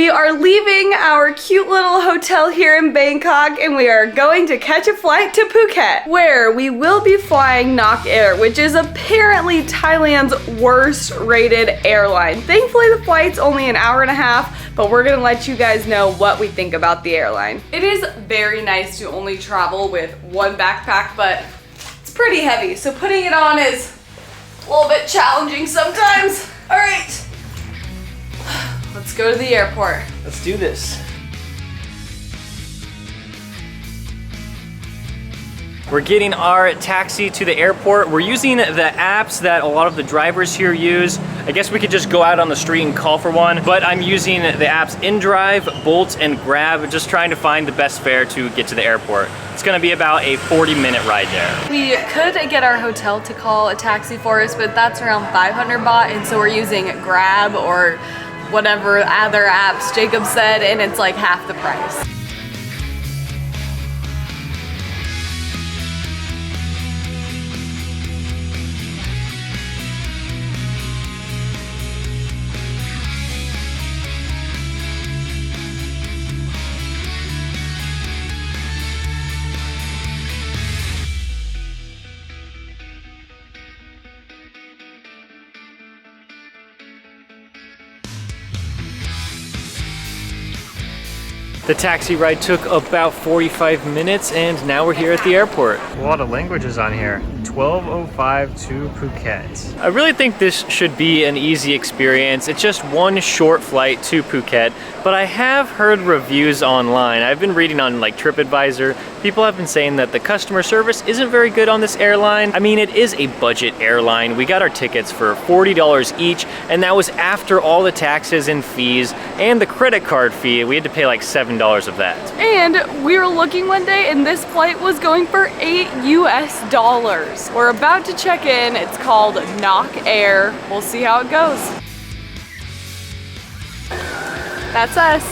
We are leaving our cute little hotel here in Bangkok and we are going to catch a flight to Phuket, where we will be flying Nok Air, which is apparently Thailand's worst rated airline. Thankfully the flight's only an hour and a half, but we're gonna let you guys know what we think about the airline. It is very nice to only travel with one backpack, but it's pretty heavy, so putting it on is a little bit challenging sometimes. All right. Let's go to the airport. Let's do this. We're getting our taxi to the airport. We're using the apps that a lot of the drivers here use. I guess we could just go out on the street and call for one, but I'm using the apps InDrive, Bolt, and Grab, just trying to find the best fare to get to the airport. It's gonna be about a 40-minute ride there. We could get our hotel to call a taxi for us, but that's around 500 baht, and so we're using Grab or whatever other apps Jacob said, and it's like half the price. The taxi ride took about 45 minutes and now we're here at the airport. A lot of languages on here. 12:05 to Phuket. I really think this should be an easy experience. It's just one short flight to Phuket, but I have heard reviews online. I've been reading on like TripAdvisor. People have been saying that the customer service isn't very good on this airline. I mean, it is a budget airline. We got our tickets for $40 each, and that was after all the taxes and fees and the credit card fee. We had to pay like $7 of that. And we were looking one day and this flight was going for $8 US. We're about to check in. It's called Nok Air. We'll see how it goes. That's us.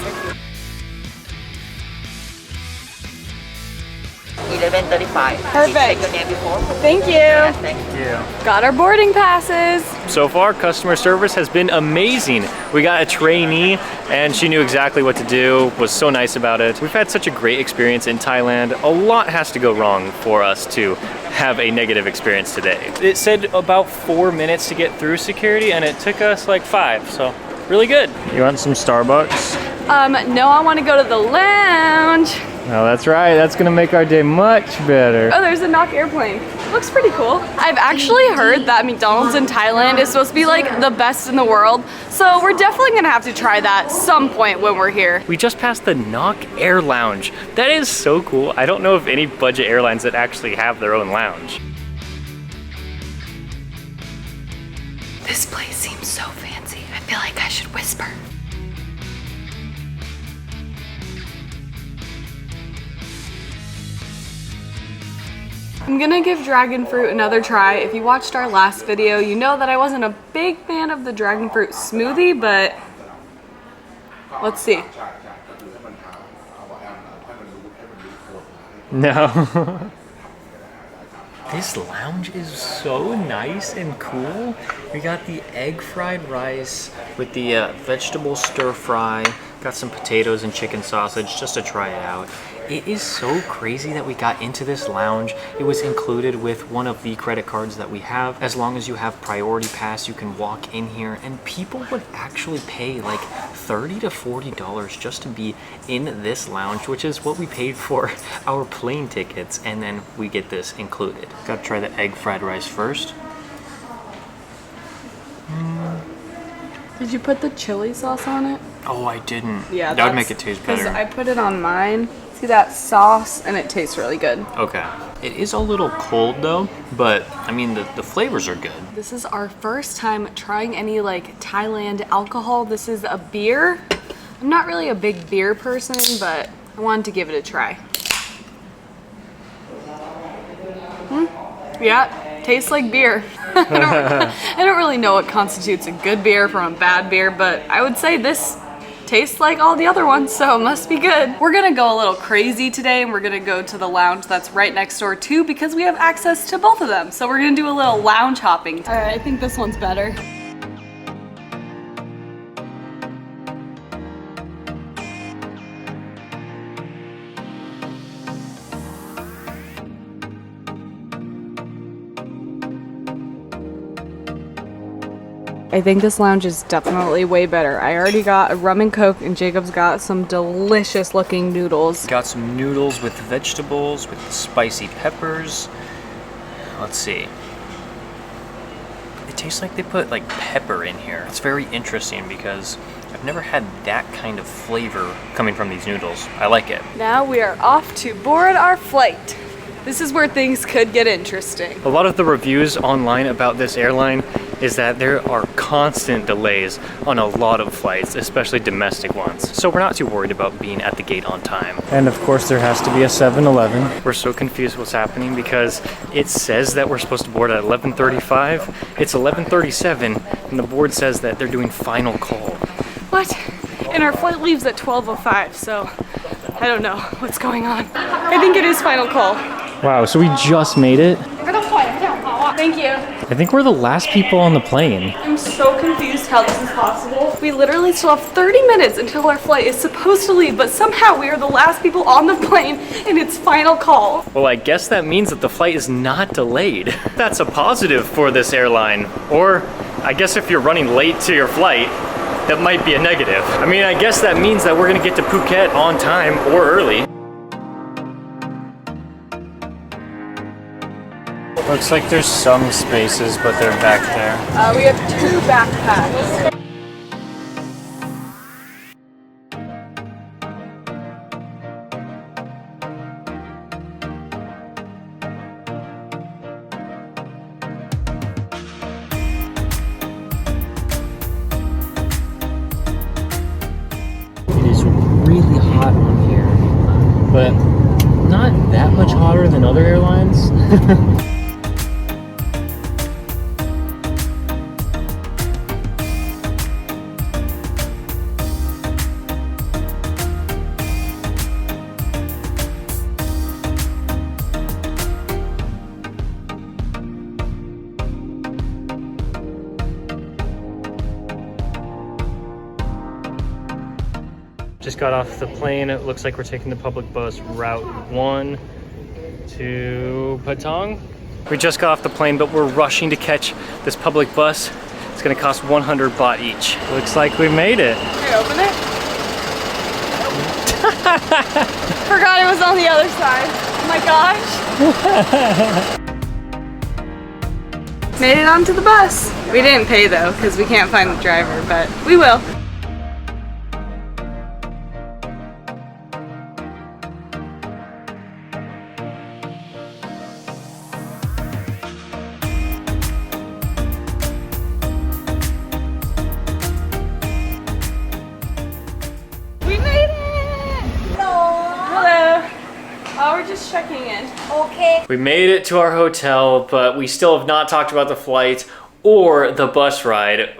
11:35. Perfect. Take your name before. Thank you. Yeah, thank you. Got our boarding passes. So far, customer service has been amazing. We got a trainee and she knew exactly what to do, was so nice about it. We've had such a great experience in Thailand. A lot has to go wrong for us to have a negative experience today. It said about 4 minutes to get through security and it took us like 5, so really good. You want some Starbucks? No, I want to go to the lounge. Oh, that's right. That's gonna make our day much better. Oh, there's a Nok airplane. Looks pretty cool. I've actually heard that McDonald's in Thailand is supposed to be like the best in the world. So we're definitely gonna have to try that some point when we're here. We just passed the Nok Air lounge. That is so cool. I don't know of any budget airlines that actually have their own lounge. This place seems so fancy. I feel like I should whisper. I'm gonna give dragon fruit another try. If you watched our last video, you know that I wasn't a big fan of the dragon fruit smoothie, but let's see. No. This lounge is so nice and cool. We got the egg fried rice with the vegetable stir fry. Got some potatoes and chicken sausage just to try it out. It is so crazy that we got into this lounge. It was included with one of the credit cards that we have. As long as you have priority pass, you can walk in here and people would actually pay like $30 to $40 just to be in this lounge, which is what we paid for our plane tickets, and then we get this included. Gotta try the egg fried rice first. Did you put the chili sauce on it? Oh, I didn't. Yeah, that would make it taste better. Because I put it on mine. See that sauce, and it tastes really good. Okay. It is a little cold though, but I mean the flavors are good. This is our first time trying any like Thailand alcohol. This is a beer. I'm not really a big beer person, but I wanted to give it a try. Yeah, tastes like beer. I don't really know what constitutes a good beer from a bad beer, but I would say this tastes like all the other ones, so it must be good. We're gonna go a little crazy today and we're gonna go to the lounge that's right next door too, because we have access to both of them. So we're gonna do a little lounge hopping. All right, I think this one's better. I think this lounge is definitely way better. I already got a rum and coke and Jacob's got some delicious looking noodles. Got some noodles with vegetables, with the spicy peppers. Let's see. It tastes like they put like pepper in here. It's very interesting because I've never had that kind of flavor coming from these noodles. I like it. Now we are off to board our flight. This is where things could get interesting. A lot of the reviews online about this airline is that there are constant delays on a lot of flights, especially domestic ones. So we're not too worried about being at the gate on time. And of course there has to be a 7-Eleven. We're so confused what's happening because it says that we're supposed to board at 11:35. It's 11:37 and the board says that they're doing final call. What? And our flight leaves at 12:05, so I don't know what's going on. I think it is final call. Wow, so we just made it? Thank you. I think we're the last people on the plane. I'm so confused how this is possible. We literally still have 30 minutes until our flight is supposed to leave, but somehow we are the last people on the plane and it's final call. Well, I guess that means that the flight is not delayed. That's a positive for this airline. Or I guess if you're running late to your flight, that might be a negative. I mean, I guess that means that we're gonna get to Phuket on time or early. Looks like there's some spaces, but they're back there. We have 2 backpacks. It is really hot on here, but not that much hotter than other airlines. Just got off the plane. It looks like we're taking the public bus route 1 to Patong. We just got off the plane, but we're rushing to catch this public bus. It's gonna cost 100 baht each. Looks like we made it. Can I open it? Forgot it was on the other side. Oh my gosh. Made it onto the bus. We didn't pay though, because we can't find the driver, but we will. Just checking in. Okay. We made it to our hotel, but we still have not talked about the flight or the bus ride.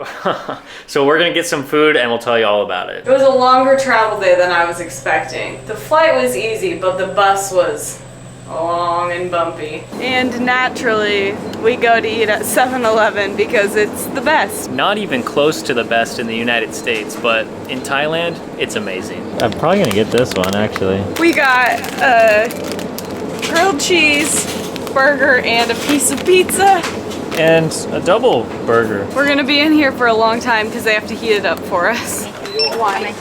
So we're gonna get some food and we'll tell you all about it. It was a longer travel day than I was expecting. The flight was easy, but the bus was long and bumpy. And naturally, we go to eat at 7-Eleven because it's the best. Not even close to the best in the United States, but in Thailand, it's amazing. I'm probably gonna get this one, actually. We got a grilled cheese burger and a piece of pizza. And a double burger. We're gonna be in here for a long time because they have to heat it up for us. Why?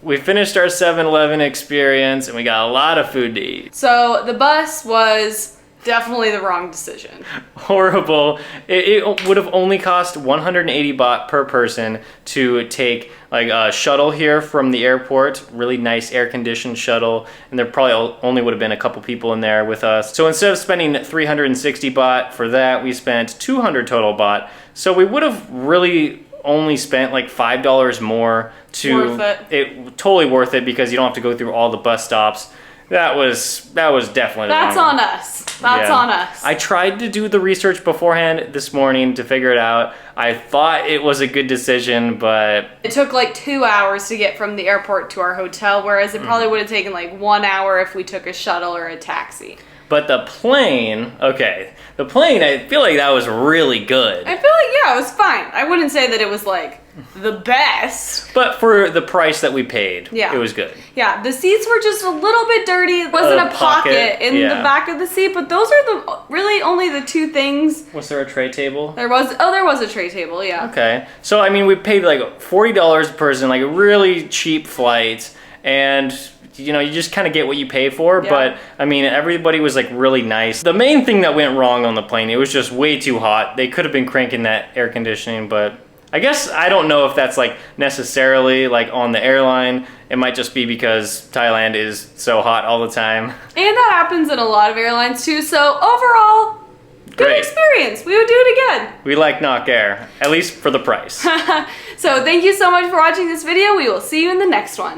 We finished our 7-Eleven experience and we got a lot of food to eat. So the bus was definitely the wrong decision. Horrible. It would have only cost 180 baht per person to take like a shuttle here from the airport, really nice air-conditioned shuttle, and there probably only would have been a couple people in there with us. So instead of spending 360 baht for that, we spent 200 total baht. So we would have really only spent like $5 more to worth it. Totally worth it because you don't have to go through all the bus stops. That was definitely That's on us. That's on us. I tried to do the research beforehand this morning to figure it out. I thought it was a good decision, but it took like 2 hours to get from the airport to our hotel, whereas it probably would have taken like 1 hour if we took a shuttle or a taxi. But the plane, okay, the plane, I feel like that was really good. I feel like, yeah, it was fine. I wouldn't say that it was like the best. But for the price that we paid, Yeah. it was good. Yeah, the seats were just a little bit dirty. There wasn't a pocket in the back of the seat, but those are really only the two things. Was there a tray table? There was a tray table, yeah. Okay. So, I mean, we paid like $40 a person, like a really cheap flight. And, you know, you just kind of get what you pay for. Yeah. But, I mean, everybody was like really nice. The main thing that went wrong on the plane, it was just way too hot. They could have been cranking that air conditioning, but I guess I don't know if that's like necessarily like on the airline. It might just be because Thailand is so hot all the time. And that happens in a lot of airlines too. So overall, good Great. experience. We would do it again. We like Nok Air, at least for the price. So thank you so much for watching this video. We will see you in the next one.